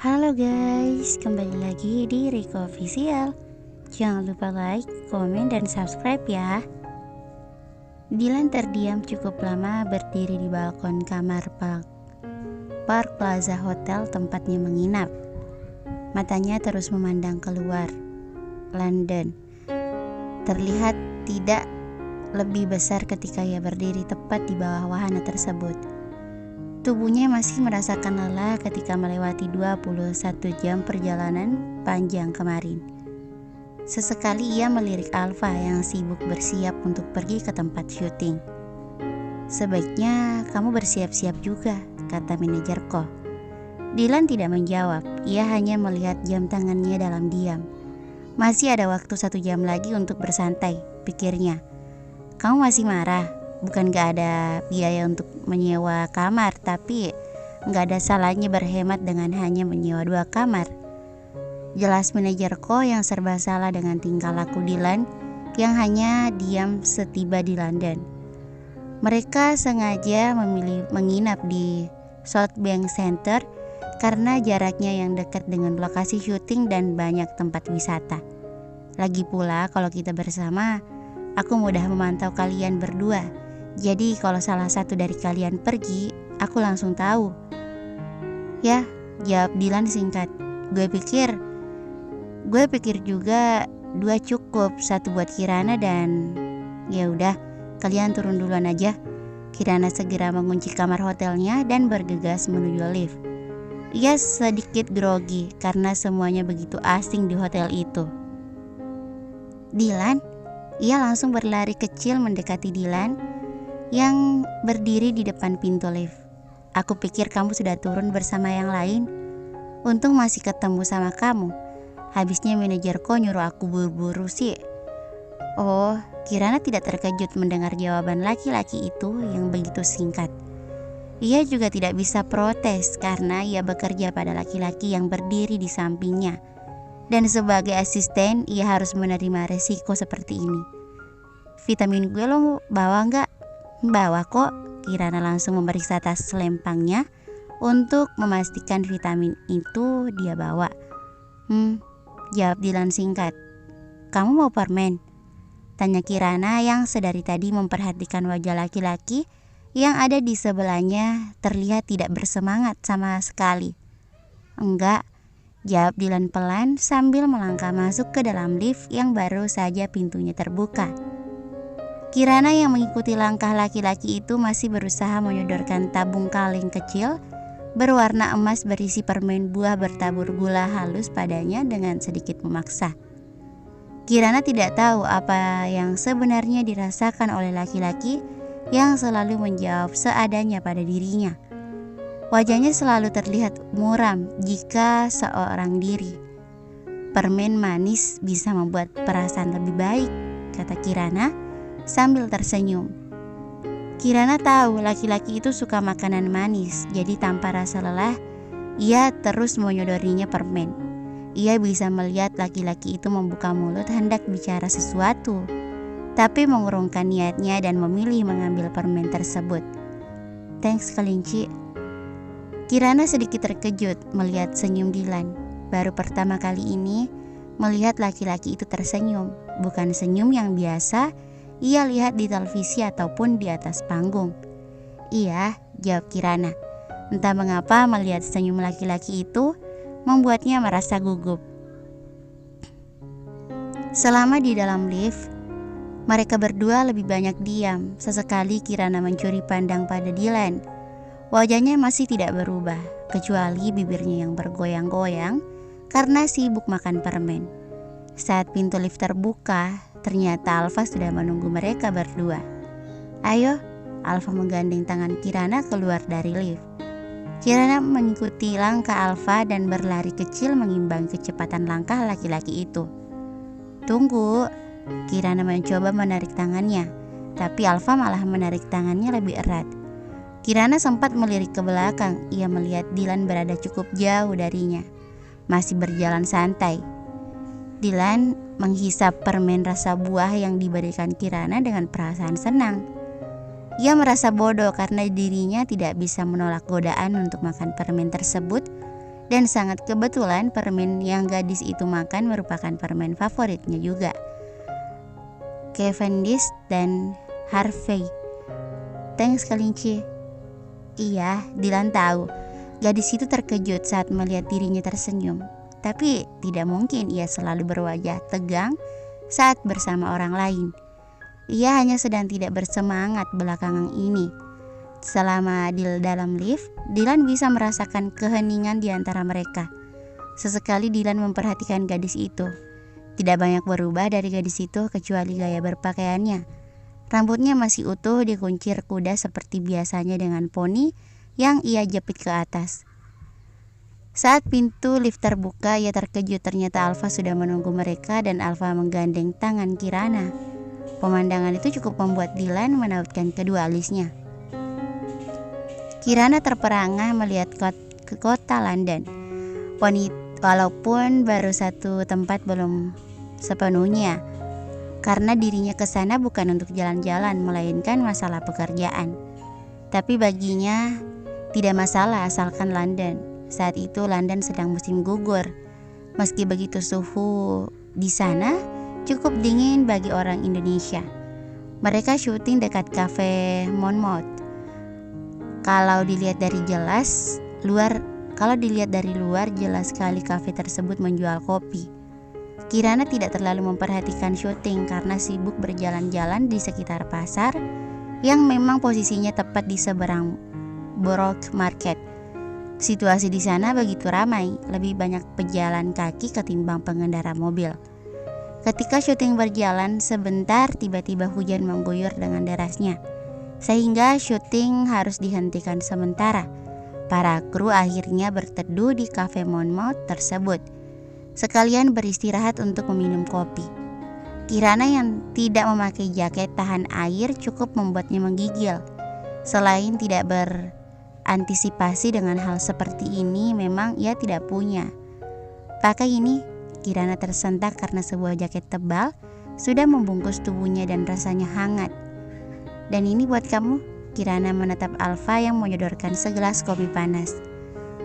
Halo guys, kembali lagi di Riko Official. Jangan lupa like, komen, dan subscribe ya. Dilan terdiam cukup lama berdiri di balkon kamar Park Plaza Hotel tempatnya menginap. Matanya terus memandang keluar. London terlihat tidak lebih besar ketika ia berdiri tepat di bawah wahana tersebut. Tubuhnya masih merasakan lelah ketika melewati 21 jam perjalanan panjang kemarin. Sesekali ia melirik Alfa yang sibuk bersiap untuk pergi ke tempat syuting. "Sebaiknya kamu bersiap-siap juga," kata manajer Ko. Dilan tidak menjawab, ia hanya melihat jam tangannya dalam diam. Masih ada waktu 1 jam lagi untuk bersantai, pikirnya. "Kamu masih marah? Bukan gak ada biaya untuk menyewa kamar, tapi gak ada salahnya berhemat dengan hanya menyewa 2 kamar. Jelas manajer Ko yang serba salah dengan tingkah laku Dilan yang hanya diam setiba di London. Mereka sengaja memilih menginap di South Bank Center karena jaraknya yang dekat dengan lokasi syuting dan banyak tempat wisata. Lagi pula kalau kita bersama, aku mudah memantau kalian berdua. Jadi kalau salah satu dari kalian pergi, aku langsung tahu." "Ya," jawab Dilan singkat. Gue pikir juga 2 cukup, 1 buat Kirana dan ya udah, kalian turun duluan aja." Kirana segera mengunci kamar hotelnya dan bergegas menuju lift. Ia sedikit grogi karena semuanya begitu asing di hotel itu. "Dilan?" Ia langsung berlari kecil mendekati Dilan yang berdiri di depan pintu lift. "Aku pikir kamu sudah turun bersama yang lain. Untung masih ketemu sama kamu. Habisnya manajer Ko nyuruh aku buru-buru sih." Oh, Kirana tidak terkejut mendengar jawaban laki-laki itu yang begitu singkat. Ia juga tidak bisa protes karena ia bekerja pada laki-laki yang berdiri di sampingnya. Dan sebagai asisten, ia harus menerima resiko seperti ini. "Vitamin gue lo bawa nggak?" "Bawa kok." Kirana langsung memeriksa tas selempangnya untuk memastikan vitamin itu dia bawa. Jawab Dilan singkat. "Kamu mau permen?" tanya Kirana yang sedari tadi memperhatikan wajah laki-laki yang ada di sebelahnya terlihat tidak bersemangat sama sekali. "Enggak," jawab Dilan pelan sambil melangkah masuk ke dalam lift yang baru saja pintunya terbuka. Kirana yang mengikuti langkah laki-laki itu masih berusaha menyodorkan tabung kaleng kecil berwarna emas berisi permen buah bertabur gula halus padanya dengan sedikit memaksa. Kirana tidak tahu apa yang sebenarnya dirasakan oleh laki-laki yang selalu menjawab seadanya pada dirinya. Wajahnya selalu terlihat muram jika seorang diri. "Permen manis bisa membuat perasaan lebih baik," kata Kirana sambil tersenyum. Kirana tahu laki-laki itu suka makanan manis, jadi tanpa rasa lelah, ia terus menyodorinya permen. Ia bisa melihat laki-laki itu membuka mulut hendak bicara sesuatu, tapi mengurungkan niatnya dan memilih mengambil permen tersebut. "Thanks kelinci." Kirana sedikit terkejut melihat senyum Dilan. Baru pertama kali ini melihat laki-laki itu tersenyum, bukan senyum yang biasa ia lihat di televisi ataupun di atas panggung. "Iya," jawab Kirana. Entah mengapa melihat senyum laki-laki itu membuatnya merasa gugup. Selama di dalam lift, mereka berdua lebih banyak diam. Sesekali Kirana mencuri pandang pada Dilan. Wajahnya masih tidak berubah, kecuali bibirnya yang bergoyang-goyang karena sibuk makan permen. Saat pintu lift terbuka, ternyata Alfa sudah menunggu mereka berdua. "Ayo," Alfa menggandeng tangan Kirana keluar dari lift. Kirana mengikuti langkah Alfa dan berlari kecil mengimbangi kecepatan langkah laki-laki itu. "Tunggu." Kirana mencoba menarik tangannya, tapi Alfa malah menarik tangannya lebih erat. Kirana sempat melirik ke belakang. Ia melihat Dilan berada cukup jauh darinya, masih berjalan santai. Dilan menghisap permen rasa buah yang diberikan Kirana dengan perasaan senang. Ia merasa bodoh karena dirinya tidak bisa menolak godaan untuk makan permen tersebut Dan sangat kebetulan permen yang gadis itu makan merupakan permen favoritnya juga. Cavendish dan Harvey. Thanks kelinci. Iya, Dylan tahu. Gadis itu terkejut saat melihat dirinya tersenyum. Tapi tidak mungkin ia selalu berwajah tegang saat bersama orang lain. Ia hanya sedang tidak bersemangat belakangan ini. Selama di dalam lift, Dylan bisa merasakan keheningan di antara mereka. Sesekali Dylan memperhatikan gadis itu. Tidak banyak berubah dari gadis itu kecuali gaya berpakaiannya. Rambutnya masih utuh dikuncir kuda seperti biasanya dengan poni yang ia jepit ke atas. Saat pintu lift terbuka, ia terkejut ternyata Alfa sudah menunggu mereka dan Alfa menggandeng tangan Kirana. Pemandangan itu cukup membuat Dylan menautkan kedua alisnya. Kirana terperangah melihat kota London. Walaupun baru satu tempat belum sepenuhnya, karena dirinya ke sana bukan untuk jalan-jalan, melainkan masalah pekerjaan. Tapi baginya tidak masalah asalkan London. Saat itu London sedang musim gugur. Meski begitu suhu di sana cukup dingin bagi orang Indonesia. Mereka syuting dekat cafe Monmouth. Kalau dilihat dari luar jelas sekali kafe tersebut menjual kopi. Kirana tidak terlalu memperhatikan syuting karena sibuk berjalan-jalan di sekitar pasar yang memang posisinya tepat di seberang Borough Market. Situasi di sana begitu ramai, lebih banyak pejalan kaki ketimbang pengendara mobil. Ketika syuting berjalan sebentar, tiba-tiba hujan mengguyur dengan derasnya, sehingga syuting harus dihentikan sementara. Para kru akhirnya berteduh di cafe Monmouth tersebut, sekalian beristirahat untuk meminum kopi. Kirana yang tidak memakai jaket tahan air cukup membuatnya menggigil. Selain tidak berantisipasi dengan hal seperti ini, memang ia tidak punya. Pakai ini, Kirana tersentak karena sebuah jaket tebal sudah membungkus tubuhnya dan rasanya hangat. Dan ini buat kamu, Kirana menatap Alfa yang menyodorkan segelas kopi panas.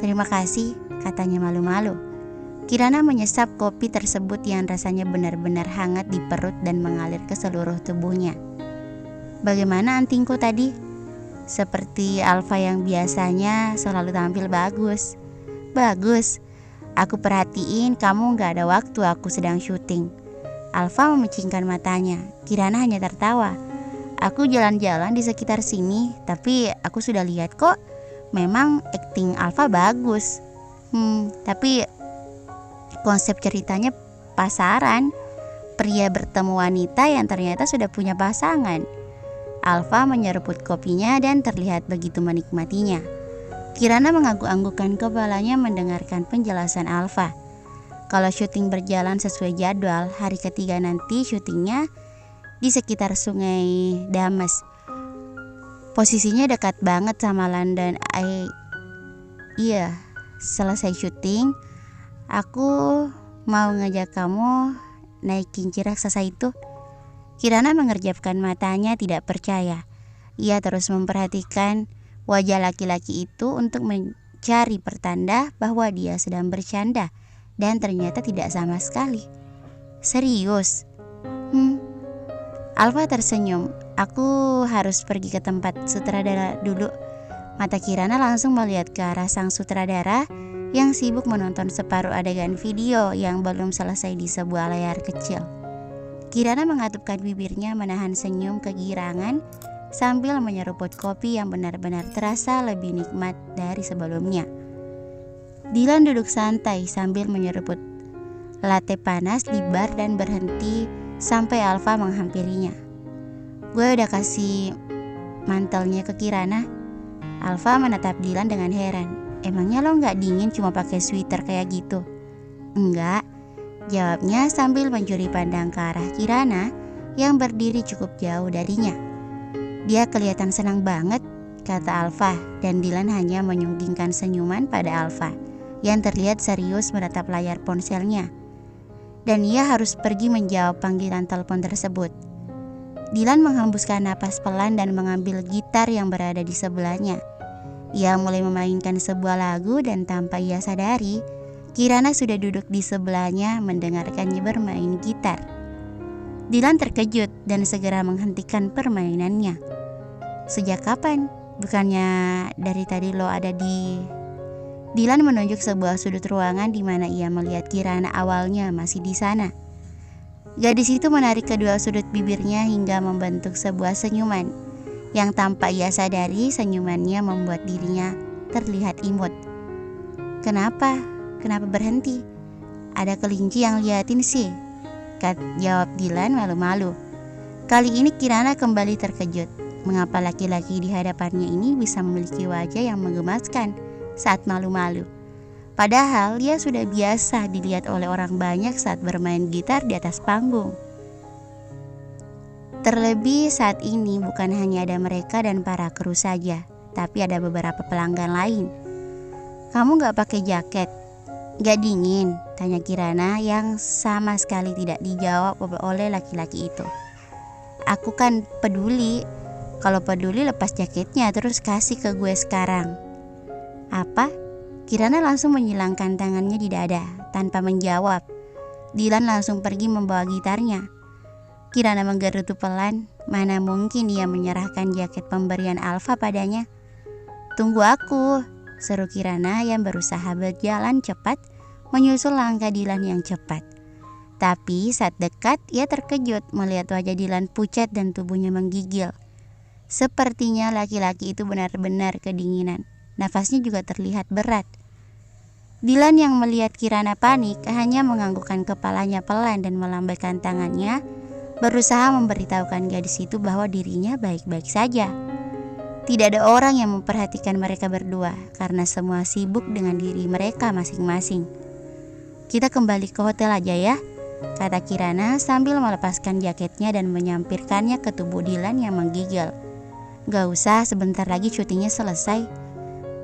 Terima kasih, katanya malu-malu. Kirana menyesap kopi tersebut yang rasanya benar-benar hangat di perut dan mengalir ke seluruh tubuhnya. Bagaimana antingku tadi? Seperti Alfa yang biasanya selalu tampil bagus. Bagus. Aku perhatiin kamu gak ada waktu aku sedang syuting. Alfa memicingkan matanya. Kirana hanya tertawa. Aku jalan-jalan di sekitar sini, tapi aku sudah lihat kok. Memang akting Alfa bagus. Tapi konsep ceritanya pasaran. Pria bertemu wanita yang ternyata sudah punya pasangan. Alfa menyeruput kopinya dan terlihat begitu menikmatinya. Kirana mengangguk-anggukkan kepalanya mendengarkan penjelasan Alfa. Kalau syuting berjalan sesuai jadwal, hari ketiga nanti syutingnya di sekitar sungai Dames. Posisinya dekat banget sama London. Iya, selesai syuting, aku mau ngajak kamu naik kincir raksasa itu. Kirana mengerjapkan matanya tidak percaya. Ia terus memperhatikan wajah laki-laki itu untuk mencari pertanda bahwa dia sedang bercanda, dan ternyata tidak sama sekali. Serius? Alfa tersenyum. Aku harus pergi ke tempat sutradara dulu. Mata Kirana langsung melihat ke arah sang sutradara yang sibuk menonton separuh adegan video yang belum selesai di sebuah layar kecil. Kirana mengatupkan bibirnya menahan senyum kegirangan sambil menyeruput kopi yang benar-benar terasa lebih nikmat dari sebelumnya. Dylan duduk santai sambil menyeruput latte panas di bar dan berhenti sampai Alfa menghampirinya. Gue udah kasih mantelnya ke Kirana. Alfa menatap Dylan dengan heran. Emangnya lo gak dingin cuma pakai sweater kayak gitu? Enggak, jawabnya sambil mencuri pandang ke arah Kirana yang berdiri cukup jauh darinya. Dia kelihatan senang banget, kata Alfa, dan Dylan hanya menyunggingkan senyuman pada Alfa yang terlihat serius menatap layar ponselnya. Dan ia harus pergi menjawab panggilan telepon tersebut. Dylan menghembuskan napas pelan dan mengambil gitar yang berada di sebelahnya. Ia mulai memainkan sebuah lagu dan tanpa ia sadari, Kirana sudah duduk di sebelahnya mendengarkannya bermain gitar. Dilan terkejut dan segera menghentikan permainannya. Sejak kapan? Bukannya dari tadi lo ada di... Dilan menunjuk sebuah sudut ruangan di mana ia melihat Kirana awalnya masih di sana. Gadis itu menarik kedua sudut bibirnya hingga membentuk sebuah senyuman, yang tanpa ia sadari senyumannya membuat dirinya terlihat imut. Kenapa? Kenapa berhenti? Ada kelinci yang liatin sih, jawab Dilan malu-malu. Kali ini Kirana kembali terkejut. Mengapa laki-laki di hadapannya ini bisa memiliki wajah yang menggemaskan saat malu-malu? Padahal dia sudah biasa dilihat oleh orang banyak saat bermain gitar di atas panggung. Terlebih saat ini bukan hanya ada mereka dan para kru saja, tapi ada beberapa pelanggan lain. Kamu gak pakai jaket? Gak dingin? Tanya Kirana yang sama sekali tidak dijawab oleh laki-laki itu. Aku kan peduli. Kalau peduli lepas jaketnya terus kasih ke gue sekarang. Apa? Kirana langsung menyilangkan tangannya di dada tanpa menjawab. Dilan langsung pergi membawa gitarnya. Kirana menggerutu pelan, mana mungkin ia menyerahkan jaket pemberian Alfa padanya. Tunggu aku, seru Kirana yang berusaha berjalan cepat menyusul langkah Dilan yang cepat. Tapi saat dekat ia terkejut melihat wajah Dilan pucat dan tubuhnya menggigil. Sepertinya laki-laki itu benar-benar kedinginan. Nafasnya juga terlihat berat. Dilan yang melihat Kirana panik hanya menganggukkan kepalanya pelan dan melambaikan tangannya, berusaha memberitahukan gadis itu bahwa dirinya baik-baik saja. Tidak ada orang yang memperhatikan mereka berdua karena semua sibuk dengan diri mereka masing-masing. Kita kembali ke hotel aja ya, kata Kirana sambil melepaskan jaketnya dan menyampirkannya ke tubuh Dilan yang menggigil. Gak usah, sebentar lagi syutingnya selesai.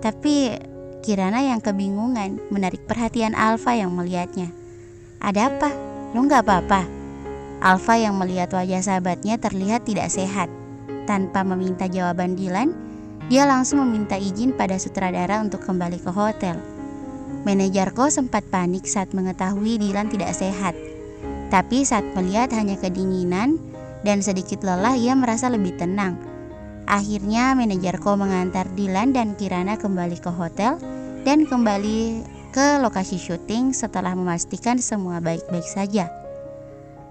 Tapi Kirana yang kebingungan menarik perhatian Alfa yang melihatnya. Ada apa? Lo gak apa-apa? Alfa yang melihat wajah sahabatnya terlihat tidak sehat. Tanpa meminta jawaban Dilan, dia langsung meminta izin pada sutradara untuk kembali ke hotel. Manajerku sempat panik saat mengetahui Dilan tidak sehat. Tapi saat melihat hanya kedinginan dan sedikit lelah, ia merasa lebih tenang. Akhirnya manajerku mengantar Dilan dan Kirana kembali ke hotel dan kembali ke lokasi syuting setelah memastikan semua baik-baik saja.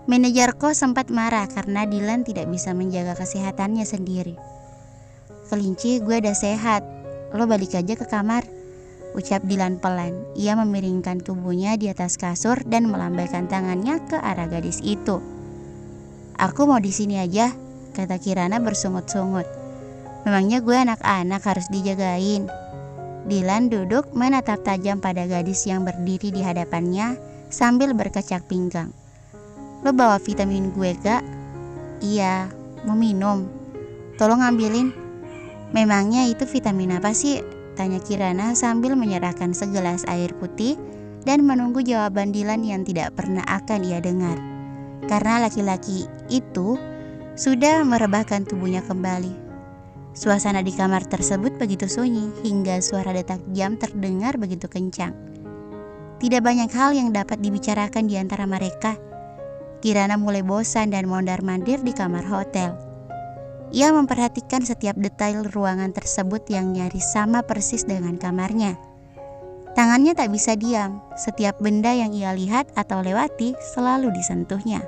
Manajerku sempat marah karena Dilan tidak bisa menjaga kesehatannya sendiri. Kelinci, gue udah sehat, lo balik aja ke kamar, ucap Dilan pelan. Ia memiringkan tubuhnya di atas kasur dan melambaikan tangannya ke arah gadis itu. Aku mau di sini aja, kata Kirana bersungut-sungut. Memangnya gue anak-anak harus dijagain? Dilan duduk menatap tajam pada gadis yang berdiri di hadapannya sambil berkecak pinggang. Lo bawa vitamin gue gak? Iya, mau minum. Tolong ambilin. Memangnya itu vitamin apa sih? Tanya Kirana sambil menyerahkan segelas air putih dan menunggu jawaban Dilan yang tidak pernah akan ia dengar. Karena laki-laki itu sudah merebahkan tubuhnya kembali. Suasana di kamar tersebut begitu sunyi hingga suara detak jam terdengar begitu kencang. Tidak banyak hal yang dapat dibicarakan di antara mereka. Kirana mulai bosan dan mondar-mandir di kamar hotel. Ia memperhatikan setiap detail ruangan tersebut yang nyaris sama persis dengan kamarnya. Tangannya tak bisa diam, setiap benda yang ia lihat atau lewati selalu disentuhnya.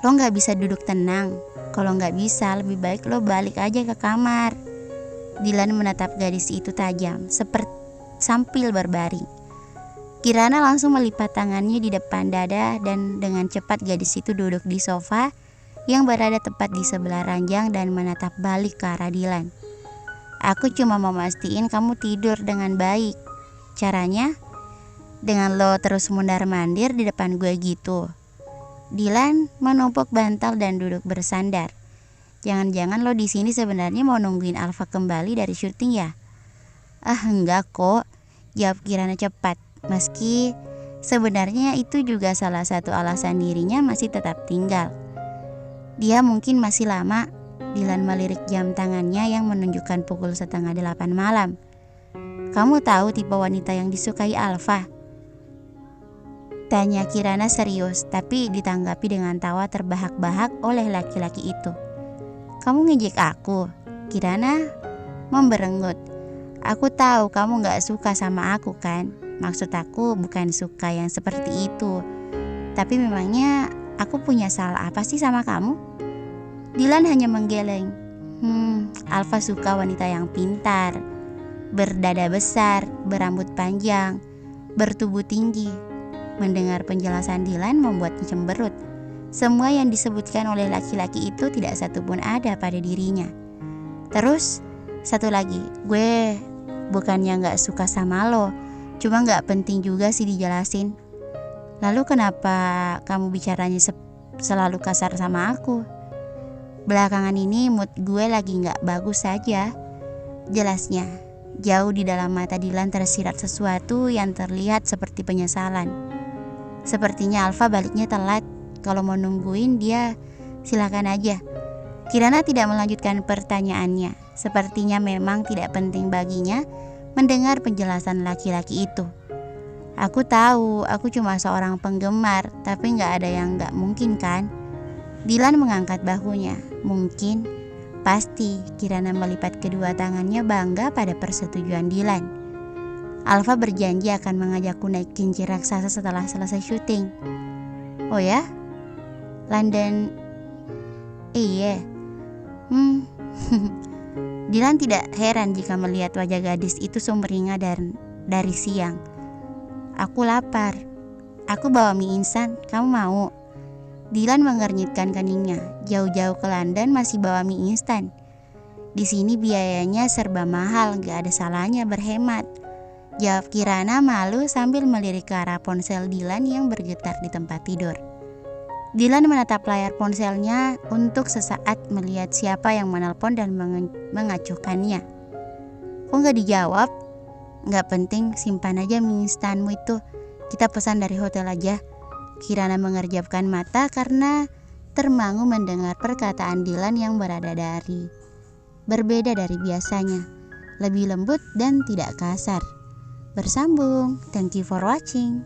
Lo gak bisa duduk tenang. Kalau gak bisa, lebih baik lo balik aja ke kamar. Dilan menatap gadis itu tajam, seperti sambil berbaring. Kirana langsung melipat tangannya di depan dada dan dengan cepat gadis itu duduk di sofa yang berada tepat di sebelah ranjang dan menatap balik ke arah Dilan. Aku cuma mau mastiin kamu tidur dengan baik. Caranya? Dengan lo terus mundar-mandir di depan gue gitu. Dilan menumpuk bantal dan duduk bersandar. Jangan-jangan lo di sini sebenarnya mau nungguin Alfa kembali dari syuting ya? Enggak kok, jawab Kirana cepat. Meski sebenarnya itu juga salah satu alasan dirinya masih tetap tinggal. Dia mungkin masih lama, Dilan melirik jam tangannya yang menunjukkan pukul 7:30 malam. Kamu tahu tipe wanita yang disukai Alfa? Tanya Kirana serius, tapi ditanggapi dengan tawa terbahak-bahak oleh laki-laki itu. Kamu ngejek aku? Kirana memberenggut. Aku tahu kamu gak suka sama aku kan? Maksud aku bukan suka yang seperti itu. Tapi memangnya aku punya salah apa sih sama kamu? Dilan hanya menggeleng. Alfa suka wanita yang pintar, berdada besar, berambut panjang, bertubuh tinggi. Mendengar penjelasan Dilan membuatnya cemberut. Semua yang disebutkan oleh laki-laki itu tidak satupun ada pada dirinya. Terus satu lagi, gue bukannya gak suka sama lo, cuma gak penting juga sih dijelasin. Lalu kenapa kamu bicaranya selalu kasar sama aku? Belakangan ini mood gue lagi gak bagus saja. Jelasnya, jauh di dalam mata Dilan tersirat sesuatu yang terlihat seperti penyesalan. Sepertinya Alfa baliknya telat. Kalau mau nungguin dia, silakan aja. Kirana tidak melanjutkan pertanyaannya. Sepertinya memang tidak penting baginya mendengar penjelasan laki-laki itu. Aku tahu, aku cuma seorang penggemar, tapi gak ada yang gak mungkin kan? Dilan mengangkat bahunya. Mungkin, pasti. Kirana melipat kedua tangannya bangga pada persetujuan Dilan. Alfa berjanji akan mengajakku naik kincir raksasa setelah selesai syuting. Oh ya? London? Iya. Dilan tidak heran jika melihat wajah gadis itu sumringah dari siang. Aku lapar. Aku bawa mie instan, kamu mau? Dilan mengernyitkan keningnya. Jauh-jauh ke London masih bawa mie instan. Di sini biayanya serba mahal, gak ada salahnya berhemat. Jawab Kirana malu sambil melirik ke arah ponsel Dilan yang bergetar di tempat tidur. Dilan menatap layar ponselnya untuk sesaat melihat siapa yang menelpon dan mengacuhkannya. Kok gak dijawab? Gak penting, simpan aja mie instanmu itu. Kita pesan dari hotel aja. Kirana mengerjapkan mata karena termangu mendengar perkataan Dilan yang berbeda dari biasanya. Lebih lembut dan tidak kasar. Bersambung. Thank you for watching.